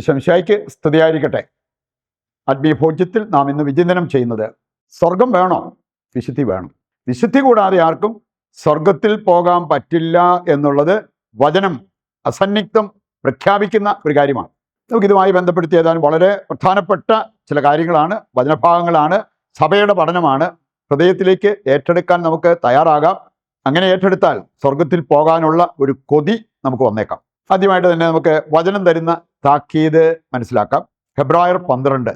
ശംശായിക്ക് സ്തുതിയായിരിക്കട്ടെ. ആത്മീയ ഭോജ്യത്തിൽ നാം ഇന്ന് വിചിന്തനം ചെയ്യുന്നത് സ്വർഗം വേണോ? വിശുദ്ധി വേണം. വിശുദ്ധി കൂടാതെ ആർക്കും സ്വർഗത്തിൽ പോകാൻ പറ്റില്ല എന്നുള്ളത് വചനം അസന്നിഗ്ധം പ്രഖ്യാപിക്കുന്ന ഒരു കാര്യമാണ്. നമുക്കിതുമായി ബന്ധപ്പെടുത്തി ഏതാനും വളരെ പ്രധാനപ്പെട്ട ചില കാര്യങ്ങളാണ്, വചനഭാഗങ്ങളാണ്, സഭയുടെ പഠനമാണ്. ഹൃദയത്തിലേക്ക് ഏറ്റെടുക്കാൻ നമുക്ക് തയ്യാറാകാം. അങ്ങനെ ഏറ്റെടുത്താൽ സ്വർഗത്തിൽ പോകാനുള്ള ഒരു കൊതി നമുക്ക് വന്നേക്കാം. ആദ്യമായിട്ട് തന്നെ നമുക്ക് വചനം തരുന്ന താക്കീത് മനസ്സിലാക്കാം. ഹെബ്രായർ 12,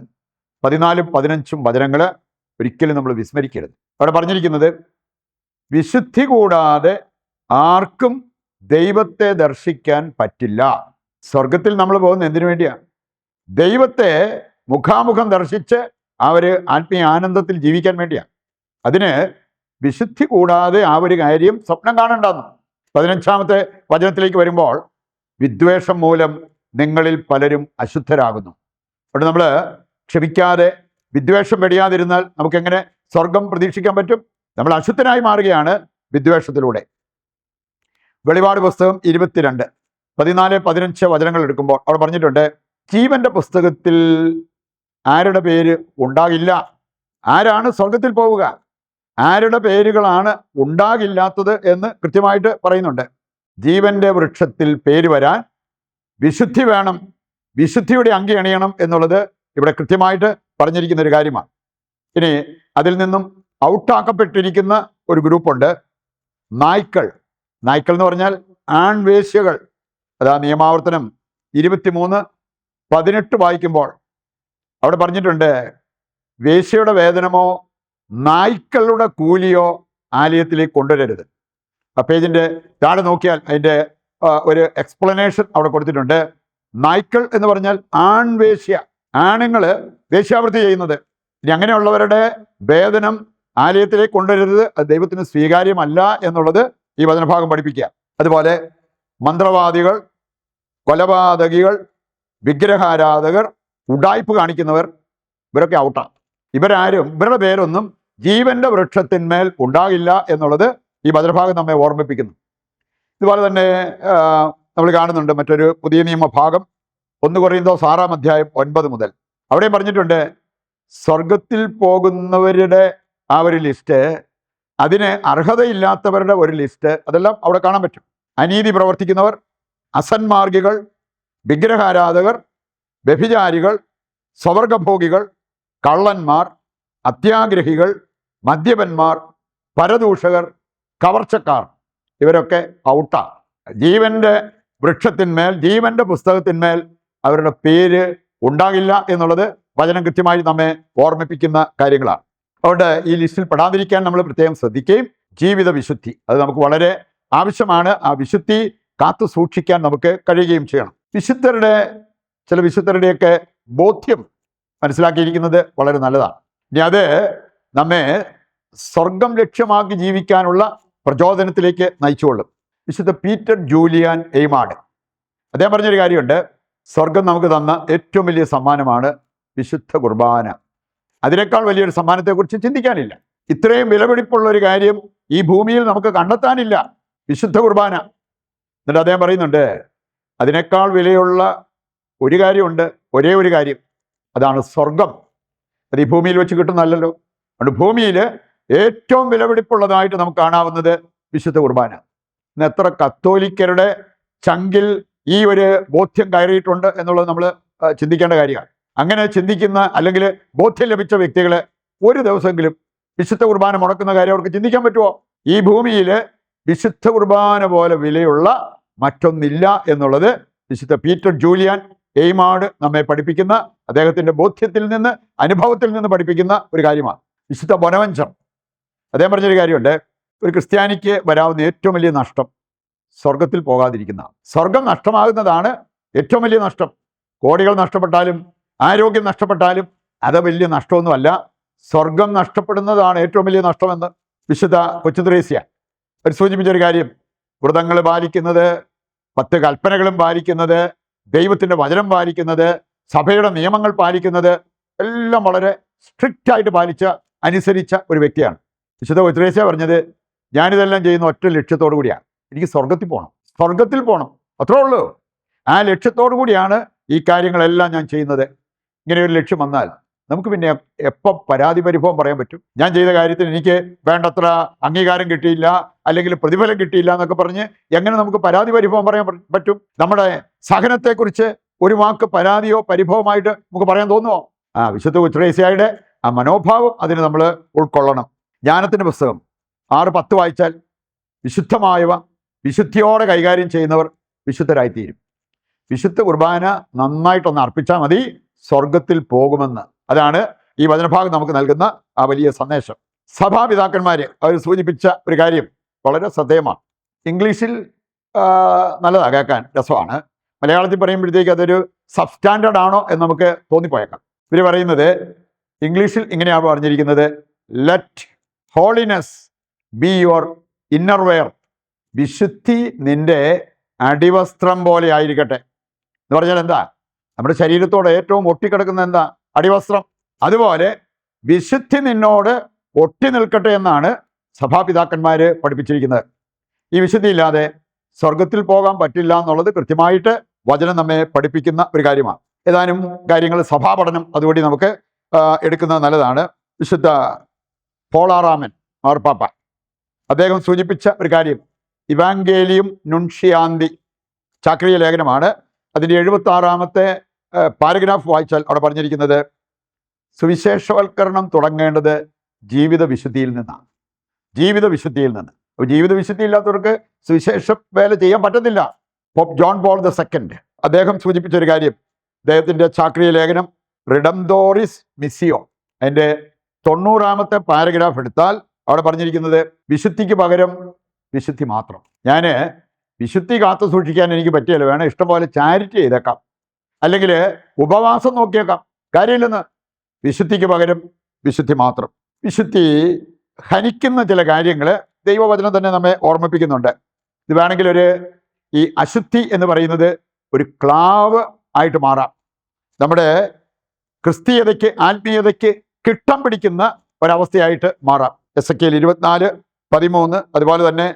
14, 15 വചനങ്ങൾ ഒരിക്കലും നമ്മൾ വിസ്മരിക്കരുത്. അവിടെ പറഞ്ഞിരിക്കുന്നത്, വിശുദ്ധി കൂടാതെ ആർക്കും ദൈവത്തെ ദർശിക്കാൻ പറ്റില്ല. സ്വർഗത്തിൽ നമ്മൾ പോകുന്നത് എന്തിനു വേണ്ടിയാണ്? ദൈവത്തെ മുഖാമുഖം ദർശിച്ച് ആത്മീയ ആനന്ദത്തിൽ ജീവിക്കാൻ വേണ്ടിയാണ്. അതിന് വിശുദ്ധി കൂടാതെ ആ ഒരു കാര്യം സ്വപ്നം കാണണ്ടെന്ന് 15-ാമത്തെ വചനത്തിലേക്ക് വരുമ്പോൾ, വിദ്വേഷം മൂലം നിങ്ങളിൽ പലരും അശുദ്ധരാകുന്നു. അവിടെ നമ്മൾ ക്ഷമിക്കാതെ വിദ്വേഷം വെടിയാതിരുന്നാൽ നമുക്കെങ്ങനെ സ്വർഗം പ്രതീക്ഷിക്കാൻ പറ്റും? നമ്മൾ അശുദ്ധനായി മാറുകയാണ് വിദ്വേഷത്തിലൂടെ. വെളിപാട് പുസ്തകം 22, 14, 15 വചനങ്ങൾ എടുക്കുമ്പോൾ അവിടെ പറഞ്ഞിട്ടുണ്ട്, ജീവന്റെ പുസ്തകത്തിൽ ആരുടെ പേര് ഉണ്ടാകില്ല. ആരാണ് സ്വർഗത്തിൽ പോവുക? ആരുടെ പേരുകളാണ് ഉണ്ടാകില്ലാത്തത് എന്ന് കൃത്യമായിട്ട് പറയുന്നുണ്ട്. ജീവന്റെ വൃക്ഷത്തിൽ പേര് വരാൻ വിശുദ്ധി വേണം, വിശുദ്ധിയുടെ അങ്കി അണിയണം എന്നുള്ളത് ഇവിടെ കൃത്യമായിട്ട് പറഞ്ഞിരിക്കുന്ന ഒരു കാര്യമാണ്. ഇനി അതിൽ നിന്നും ഔട്ടാക്കപ്പെട്ടിരിക്കുന്ന ഒരു ഗ്രൂപ്പുണ്ട്, നായ്ക്കൾ. നായ്ക്കൾ എന്ന് പറഞ്ഞാൽ ആൺവേശ്യകൾ. അതാ നിയമാവർത്തനം 23:18 വായിക്കുമ്പോൾ അവിടെ പറഞ്ഞിട്ടുണ്ട്, വേശ്യയുടെ വേതനമോ നായ്ക്കളുടെ കൂലിയോ ആലയത്തിലേക്ക് കൊണ്ടുവരരുത്. ആ പേജിൻ്റെ താഴെ നോക്കിയാൽ അതിൻ്റെ ഒരു എക്സ്പ്ലനേഷൻ അവിടെ കൊടുത്തിട്ടുണ്ട്. നായ്ക്കൾ എന്ന് പറഞ്ഞാൽ ആൺവേശ്യ, ആണുങ്ങൾ വേശ്യാവൃത്തി ചെയ്യുന്നത്. ഇനി അങ്ങനെയുള്ളവരുടെ വേതനം ആലയത്തിലേക്ക് കൊണ്ടുവരരുത്, അത് ദൈവത്തിന് സ്വീകാര്യമല്ല എന്നുള്ളത് ഈ വചനഭാഗം പഠിപ്പിക്കുക. അതുപോലെ മന്ത്രവാദികൾ, കൊലപാതകികൾ, വിഗ്രഹാരാധകർ, ഉഡായ്പ് കാണിക്കുന്നവർ, ഇവരൊക്കെ ഔട്ടാണ്. ഇവരുടെ പേരൊന്നും ജീവന്റെ വൃക്ഷത്തിന്മേൽ ഉണ്ടാകില്ല എന്നുള്ളത് ഈ വചനഭാഗം നമ്മെ ഓർമ്മിപ്പിക്കുന്നു. ഇതുപോലെ തന്നെ നമ്മൾ കാണുന്നുണ്ട് മറ്റൊരു പുതിയ നിയമഭാഗം, 1 കൊരിന്തോസ് 6-ാം അധ്യായം 9 മുതൽ. അവിടെയും പറഞ്ഞിട്ടുണ്ട്, സ്വർഗത്തിൽ പോകുന്നവരുടെ ആ ഒരു ലിസ്റ്റ്, അതിന് അർഹതയില്ലാത്തവരുടെ ഒരു ലിസ്റ്റ്, അതെല്ലാം അവിടെ കാണാൻ പറ്റും. അനീതി പ്രവർത്തിക്കുന്നവർ, അസന്മാർഗികൾ, വിഗ്രഹാരാധകർ, വ്യഭിചാരികൾ, സ്വവർഗഭോഗികൾ, കള്ളന്മാർ, അത്യാഗ്രഹികൾ, മദ്യപന്മാർ, പരദൂഷകർ, കവർച്ചക്കാർ, ഇവരൊക്കെ ഔട്ടാണ്. ജീവന്റെ വൃക്ഷത്തിന്മേൽ, ജീവന്റെ പുസ്തകത്തിന്മേൽ അവരുടെ പേര് ഉണ്ടാകില്ല എന്നുള്ളത് വചനം കൃത്യമായി നമ്മെ ഓർമ്മിപ്പിക്കുന്ന കാര്യങ്ങളാണ്. അതുകൊണ്ട് ഈ ലിസ്റ്റിൽ പെടാതിരിക്കാൻ നമ്മൾ പ്രത്യേകം ശ്രദ്ധിക്കുകയും, ജീവിത വിശുദ്ധി അത് നമുക്ക് വളരെ ആവശ്യമാണ്. ആ വിശുദ്ധി കാത്തു സൂക്ഷിക്കാൻ നമുക്ക് കഴിയുകയും ചെയ്യണം. ചില വിശുദ്ധരുടെയൊക്കെ ബോധ്യം മനസ്സിലാക്കിയിരിക്കുന്നത് വളരെ നല്ലതാണ്. ഇനി അത് നമ്മെ സ്വർഗം ലക്ഷ്യമാക്കി ജീവിക്കാനുള്ള പ്രചോദനത്തിലേക്ക് നയിച്ചുകൊള്ളും. വിശുദ്ധ പീറ്റർ ജൂലിയാൻ എയ്മാഡ് അദ്ദേഹം പറഞ്ഞൊരു കാര്യമുണ്ട്, സ്വർഗം നമുക്ക് തന്ന ഏറ്റവും വലിയ സമ്മാനമാണ് വിശുദ്ധ കുർബാന. അതിനേക്കാൾ വലിയൊരു സമ്മാനത്തെക്കുറിച്ച് ചിന്തിക്കാനില്ല. ഇത്രയും വിലപിടിപ്പുള്ള ഒരു കാര്യം ഈ ഭൂമിയിൽ നമുക്ക് കണ്ടെത്താനില്ല, വിശുദ്ധ കുർബാന. എന്നിട്ട് അദ്ദേഹം പറയുന്നുണ്ട്, അതിനേക്കാൾ വിലയുള്ള ഒരു കാര്യമുണ്ട്, ഒരേ ഒരു കാര്യം, അതാണ് സ്വർഗം. അത് ഈ ഭൂമിയിൽ വെച്ച് കിട്ടുന്നല്ലോ. അതുകൊണ്ട് ഭൂമിയിൽ ഏറ്റവും വിലപിടിപ്പുള്ളതായിട്ട് നമുക്ക് കാണാവുന്നത് വിശുദ്ധ കുർബാന. ഇന്ന് എത്ര കത്തോലിക്കരുടെ ചങ്കിൽ ഈ ഒരു ബോധ്യം കയറിയിട്ടുണ്ട് എന്നുള്ളത് നമ്മൾ ചിന്തിക്കേണ്ട കാര്യമാണ്. അങ്ങനെ ചിന്തിക്കുന്ന അല്ലെങ്കിൽ ബോധ്യം ലഭിച്ച വ്യക്തികളെ ഒരു ദിവസമെങ്കിലും വിശുദ്ധ കുർബാന മുടക്കുന്ന കാര്യം അവർക്ക് ചിന്തിക്കാൻ പറ്റുമോ? ഈ ഭൂമിയിൽ വിശുദ്ധ കുർബാന പോലെ വിലയുള്ള മറ്റൊന്നില്ല എന്നുള്ളത് വിശുദ്ധ പീറ്റർ ജൂലിയാൻ എയ്മാഡ് നമ്മെ പഠിപ്പിക്കുന്ന, അദ്ദേഹത്തിൻ്റെ ബോധ്യത്തിൽ നിന്ന്, അനുഭവത്തിൽ നിന്ന് പഠിപ്പിക്കുന്ന ഒരു കാര്യമാണ്. വിശുദ്ധ ബൊനവഞ്ചർ അദ്ദേഹം പറഞ്ഞൊരു കാര്യമുണ്ട്, ഒരു ക്രിസ്ത്യാനിക്ക് വരാവുന്ന ഏറ്റവും വലിയ നഷ്ടം സ്വർഗത്തിൽ പോകാതിരിക്കുന്ന. സ്വർഗം നഷ്ടമാകുന്നതാണ് ഏറ്റവും വലിയ നഷ്ടം. കോടികൾ നഷ്ടപ്പെട്ടാലും ആരോഗ്യം നഷ്ടപ്പെട്ടാലും അത് വലിയ നഷ്ടമൊന്നുമല്ല. സ്വർഗം നഷ്ടപ്പെടുന്നതാണ് ഏറ്റവും വലിയ നഷ്ടമെന്ന് വിശുദ്ധ കൊച്ചുത്രേസ്യ സൂചിപ്പിച്ചൊരു കാര്യം. വ്രതങ്ങൾ പാലിക്കുന്നത്, 10 കൽപ്പനകളും പാലിക്കുന്നത്, ദൈവത്തിൻ്റെ വചനം പാലിക്കുന്നത്, സഭയുടെ നിയമങ്ങൾ പാലിക്കുന്നത് എല്ലാം വളരെ സ്ട്രിക്റ്റ് ആയിട്ട് അനുസരിച്ച ഒരു വ്യക്തിയാണ്. വിശുദ്ധ കൊച്ചുത്രേസ്യ പറഞ്ഞത്, ഞാനിതെല്ലാം ചെയ്യുന്ന ഒറ്റ ലക്ഷ്യത്തോടു കൂടിയാണ്, എനിക്ക് സ്വർഗത്തിൽ പോകണം, അത്രേ ഉള്ളൂ. ആ ലക്ഷ്യത്തോടു കൂടിയാണ് ഈ കാര്യങ്ങളെല്ലാം ഞാൻ ചെയ്യുന്നത്, ഇങ്ങനെ ഒരു ലക്ഷ്യം വന്നാൽ നമുക്ക് പിന്നെ എപ്പം പരാതി പരിഭവം പറയാൻ പറ്റും? ഞാൻ ചെയ്ത കാര്യത്തിന് എനിക്ക് വേണ്ടത്ര അംഗീകാരം കിട്ടിയില്ല, അല്ലെങ്കിൽ പ്രതിഫലം കിട്ടിയില്ല എന്നൊക്കെ പറഞ്ഞ് എങ്ങനെ നമുക്ക് പരാതി പരിഭവം പറയാൻ പറ്റും? നമ്മുടെ സഹനത്തെക്കുറിച്ച് ഒരു വാക്ക് പരാതിയോ പരിഭവമായിട്ട് നമുക്ക് പറയാൻ തോന്നുമോ? വിശുദ്ധ ഉത്രേസ്യായുടെ ആ മനോഭാവം അതിന് നമ്മൾ ഉൾക്കൊള്ളണം. ജ്ഞാനത്തിൻ്റെ പുസ്തകം 6-10 വായിച്ചാൽ വിശുദ്ധമായവ വിശുദ്ധിയോടെ കൈകാര്യം ചെയ്യുന്നവർ വിശുദ്ധരായിത്തീരും. വിശുദ്ധ കുർബാന നന്നായിട്ടൊന്ന് അർപ്പിച്ചാൽ മതി, സ്വർഗത്തിൽ പോകുമെന്ന്. അതാണ് ഈ വചനഭാഗം നമുക്ക് നൽകുന്ന ആ വലിയ സന്ദേശം. സഭാപിതാക്കന്മാർ അവർ സൂചിപ്പിച്ച ഒരു കാര്യം വളരെ ശ്രദ്ധേയമാണ്. ഇംഗ്ലീഷിൽ നല്ലതാണ്, കേൾക്കാൻ രസമാണ്. മലയാളത്തിൽ പറയുമ്പോഴത്തേക്ക് അതൊരു സബ്സ്റ്റാൻഡേർഡ് ആണോ എന്ന് നമുക്ക് തോന്നിപ്പോയേക്കാം. ഇവർ പറയുന്നത് ഇംഗ്ലീഷിൽ ഇങ്ങനെയാണ് പറഞ്ഞിരിക്കുന്നത്: let holiness be your innerwear. വിശുദ്ധി നിന്റെ അടിവസ്ത്രം പോലെ ആയിരിക്കട്ടെ. എന്ന് പറഞ്ഞാൽ എന്താ? നമ്മുടെ ശരീരത്തോട് ഏറ്റവും ഒട്ടിക്കിടക്കുന്ന എന്താ? അടിവസ്ത്രം. അതുപോലെ വിശുദ്ധി നിന്നോട് ഒട്ടി നിൽക്കട്ടെ എന്നാണ് സഭാപിതാക്കന്മാർ പഠിപ്പിച്ചിരിക്കുന്നത്. ഈ വിശുദ്ധി ഇല്ലാതെ സ്വർഗത്തിൽ പോകാൻ പറ്റില്ല എന്നുള്ളത് കൃത്യമായിട്ട് വചനം നമ്മെ പഠിപ്പിക്കുന്ന ഒരു കാര്യമാണ്. ഏതാനും കാര്യങ്ങൾ സഭാപഠനം അതുകൂടി നമുക്ക് എടുക്കുന്നത് നല്ലതാണ്. വിശുദ്ധ പോളാറാമൻ മാർപ്പാപ്പ അദ്ദേഹം സൂചിപ്പിച്ച ഒരു കാര്യം ഇവാങ്കേലിയം നുൻഷിയാന്തി ചാക്രിയ ലേഖനമാണ്. അതിൻ്റെ 76-ാമത്തെ പാരഗ്രാഫ് വായിച്ചാൽ അവിടെ പറഞ്ഞിരിക്കുന്നത് സുവിശേഷവൽക്കരണം തുടങ്ങേണ്ടത് ജീവിത വിശുദ്ധിയിൽ നിന്നാണ്. ജീവിത വിശുദ്ധിയിൽ നിന്ന്. അപ്പോൾ ജീവിത വിശുദ്ധി ഇല്ലാത്തവർക്ക് സുവിശേഷ വേല ചെയ്യാൻ പറ്റത്തില്ല. പോപ്പ് ജോൺ പോൾ II അദ്ദേഹം സൂചിപ്പിച്ചൊരു കാര്യം, അദ്ദേഹത്തിൻ്റെ ചാക്രിയ ലേഖനം റിഡംദോറിസ് മിസ്സിയോ അതിൻ്റെ 90-ാമത്തെ പാരഗ്രാഫ് എടുത്താൽ അവിടെ പറഞ്ഞിരിക്കുന്നത് വിശുദ്ധിക്ക് പകരം വിശുദ്ധി മാത്രം. ഞാൻ വിശുദ്ധി കാത്തു സൂക്ഷിക്കാൻ എനിക്ക് പറ്റിയല്ല, വേണം ഇഷ്ടംപോലെ ചാരിറ്റി ചെയ്തേക്കാം, അല്ലെങ്കിൽ ഉപവാസം നോക്കിയേക്കാം, കാര്യമില്ലെന്ന്. വിശുദ്ധിക്ക് പകരം വിശുദ്ധി മാത്രം. വിശുദ്ധി ഹനിക്കുന്ന ചില കാര്യങ്ങൾ ദൈവവചനം തന്നെ നമ്മെ ഓർമ്മിപ്പിക്കുന്നുണ്ട്. ഇത് വേണമെങ്കിൽ ഈ അശുദ്ധി എന്ന് പറയുന്നത് ഒരു ക്ലാവ് ആയിട്ട് മാറാം. നമ്മുടെ ക്രിസ്തീയതയ്ക്ക് ആത്മീയതയ്ക്ക് കിട്ടം പിടിക്കുന്ന ഒരവസ്ഥയായിട്ട് മാറാം. എസെക്കിയേൽ 24:13 അതുപോലെ തന്നെ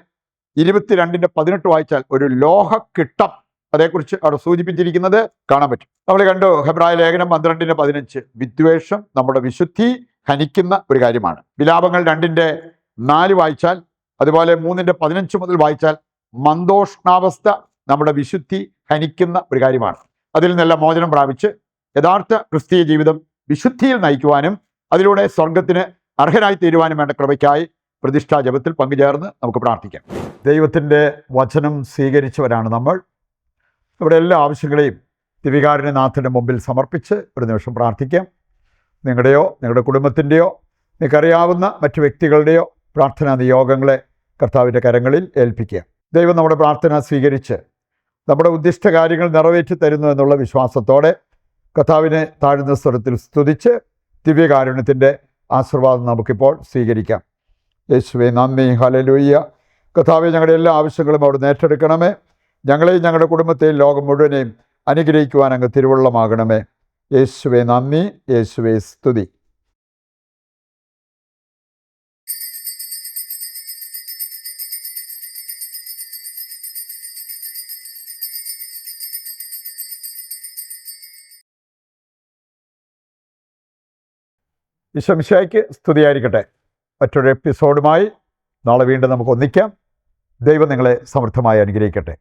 22:18 വായിച്ചാൽ ഒരു ലോഹക്കിട്ടം അതേക്കുറിച്ച് അവിടെ സൂചിപ്പിച്ചിരിക്കുന്നത് കാണാൻ പറ്റും. നമ്മൾ കണ്ടു ഹെബ്രായ ലേഖനം 12:15 വിദ്വേഷം നമ്മുടെ വിശുദ്ധി ഹനിക്കുന്ന ഒരു കാര്യമാണ്. വിലാപങ്ങൾ 2:4 വായിച്ചാൽ, അതുപോലെ 3:15 മുതൽ വായിച്ചാൽ മന്ദോഷ്ണാവസ്ഥ നമ്മുടെ വിശുദ്ധി ഹനിക്കുന്ന ഒരു കാര്യമാണ്. അതിൽ നിന്നെല്ലാം മോചനം പ്രാപിച്ച് യഥാർത്ഥ ക്രിസ്തീയ ജീവിതം വിശുദ്ധിയിൽ നയിക്കുവാനും അതിലൂടെ സ്വർഗത്തിന് അർഹരായി തീരുവാനും വേണ്ട കൃപയ്ക്കായി പ്രതിഷ്ഠാ ജപത്തിൽ പങ്കുചേർന്ന് നമുക്ക് പ്രാർത്ഥിക്കാം. ദൈവത്തിൻ്റെ വചനം സ്വീകരിച്ചവരാണ് നമ്മൾ. നമ്മുടെ എല്ലാ ആവശ്യങ്ങളെയും ദിവികാരുണ്യനാഥൻ്റെ മുമ്പിൽ സമർപ്പിച്ച് ഒരു നിമിഷം പ്രാർത്ഥിക്കാം. നിങ്ങളുടെയോ നിങ്ങളുടെ കുടുംബത്തിൻ്റെയോ നിങ്ങൾക്കറിയാവുന്ന മറ്റു വ്യക്തികളുടെയോ പ്രാർത്ഥനാ നിയോഗങ്ങളെ കർത്താവിൻ്റെ കരങ്ങളിൽ ഏൽപ്പിക്കുക. ദൈവം നമ്മുടെ പ്രാർത്ഥന സ്വീകരിച്ച് നമ്മുടെ ഉദ്ദിഷ്ട കാര്യങ്ങൾ നിറവേറ്റി തരുന്നു എന്നുള്ള വിശ്വാസത്തോടെ കർത്താവിനെ താഴ്ന്ന സ്വരത്തിൽ സ്തുതിച്ച് ദിവ്യകാരുണ്യത്തിൻ്റെ ആശീർവാദം നമുക്കിപ്പോൾ സ്വീകരിക്കാം. യേശുവേ നന്ദി, ഹല്ലേലൂയ. കർത്താവേ, ഞങ്ങളുടെ എല്ലാ ആവശ്യങ്ങളും അവിടുന്ന് ഏറ്റെടുക്കണമേ. ഞങ്ങളെയും ഞങ്ങളുടെ കുടുംബത്തെയും ലോകം മുഴുവനെയും അനുഗ്രഹിക്കുവാൻ അങ്ങ് തിരുവുള്ളമാകണമേ. യേശുവേ നന്ദി, യേശുവേ സ്തുതി. ഈശോ മിശിഹായ്ക്ക് സ്തുതിയായിരിക്കട്ടെ. മറ്റൊരു എപ്പിസോഡുമായി നാളെ വീണ്ടും നമുക്ക് ഒന്നിക്കാം. ദൈവം നിങ്ങളെ സമൃദ്ധമായി അനുഗ്രഹിക്കട്ടെ.